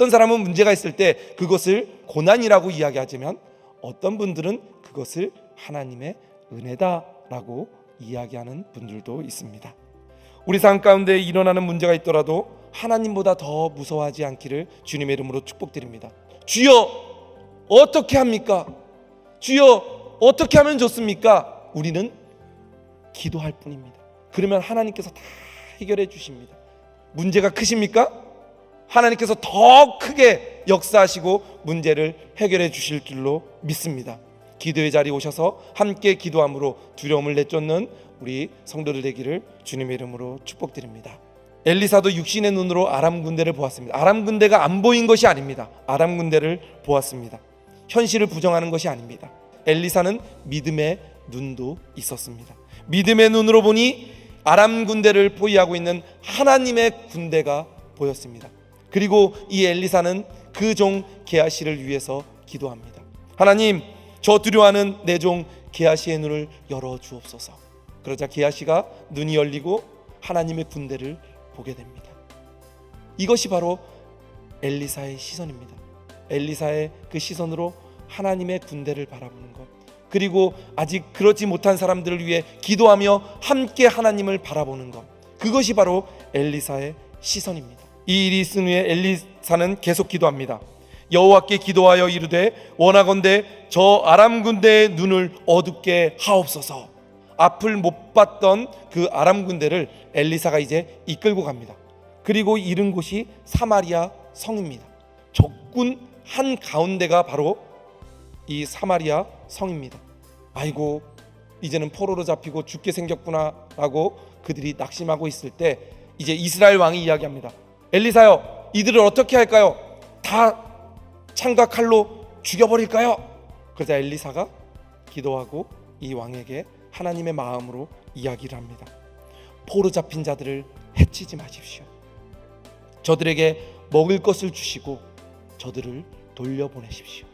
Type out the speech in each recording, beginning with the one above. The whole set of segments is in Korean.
어떤 사람은 문제가 있을 때 그것을 고난이라고 이야기하지만 어떤 분들은 그것을 하나님의 은혜다라고 이야기하는 분들도 있습니다. 우리 삶 가운데 일어나는 문제가 있더라도 하나님보다 더 무서워하지 않기를 주님의 이름으로 축복드립니다. 주여 어떻게 합니까? 주여 어떻게 하면 좋습니까? 우리는 기도할 뿐입니다. 그러면 하나님께서 다 해결해 주십니다. 문제가 크십니까? 하나님께서 더 크게 역사하시고 문제를 해결해 주실 줄로 믿습니다. 기도의 자리에 오셔서 함께 기도함으로 두려움을 내쫓는 우리 성도들 되기를 주님의 이름으로 축복드립니다. 엘리사도 육신의 눈으로 아람 군대를 보았습니다. 아람 군대가 안 보인 것이 아닙니다. 아람 군대를 보았습니다. 현실을 부정하는 것이 아닙니다. 엘리사는 믿음의 눈도 있었습니다. 믿음의 눈으로 보니 아람 군대를 포위하고 있는 하나님의 군대가 보였습니다. 그리고 이 엘리사는 그 종 게하시를 위해서 기도합니다. 하나님, 저 두려워하는 내 종 게하시의 눈을 열어 주옵소서. 그러자 게하시가 눈이 열리고 하나님의 군대를 보게 됩니다. 이것이 바로 엘리사의 시선입니다. 엘리사의 그 시선으로 하나님의 군대를 바라보는 것, 그리고 아직 그렇지 못한 사람들을 위해 기도하며 함께 하나님을 바라보는 것, 그것이 바로 엘리사의 시선입니다. 이 일이 있은 후에 엘리사는 계속 기도합니다. 여호와께 기도하여 이르되 원하건대 저 아람 군대의 눈을 어둡게 하옵소서. 앞을 못 봤던 그 아람 군대를 엘리사가 이제 이끌고 갑니다. 그리고 이른 곳이 사마리아 성입니다. 적군 한 가운데가 바로 이 사마리아 성입니다. 아이고, 이제는 포로로 잡히고 죽게 생겼구나 라고 그들이 낙심하고 있을 때 이제 이스라엘 왕이 이야기합니다. 엘리사요, 이들을 어떻게 할까요? 다 창과 칼로 죽여버릴까요? 그러자 엘리사가 기도하고 이 왕에게 하나님의 마음으로 이야기를 합니다. 포로 잡힌 자들을 해치지 마십시오. 저들에게 먹을 것을 주시고 저들을 돌려보내십시오.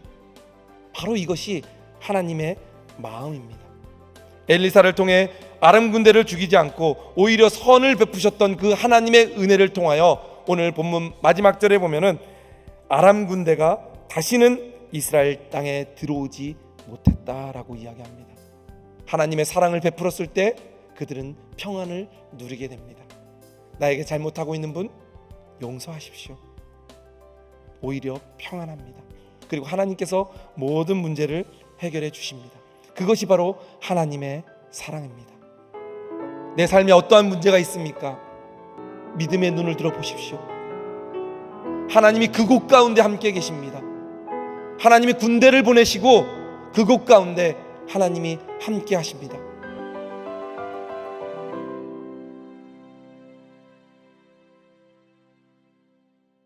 바로 이것이 하나님의 마음입니다. 엘리사를 통해 아람 군대를 죽이지 않고 오히려 선을 베푸셨던 그 하나님의 은혜를 통하여 오늘 본문 마지막 절에 보면은 아람 군대가 다시는 이스라엘 땅에 들어오지 못했다라고 이야기합니다. 하나님의 사랑을 베풀었을 때 그들은 평안을 누리게 됩니다. 나에게 잘못하고 있는 분 용서하십시오. 오히려 평안합니다. 그리고 하나님께서 모든 문제를 해결해 주십니다. 그것이 바로 하나님의 사랑입니다. 내 삶에 어떠한 문제가 있습니까? 믿음의 눈을 들어 보십시오. 하나님이 그곳 가운데 함께 계십니다. 하나님이 군대를 보내시고 그곳 가운데 하나님이 함께 하십니다.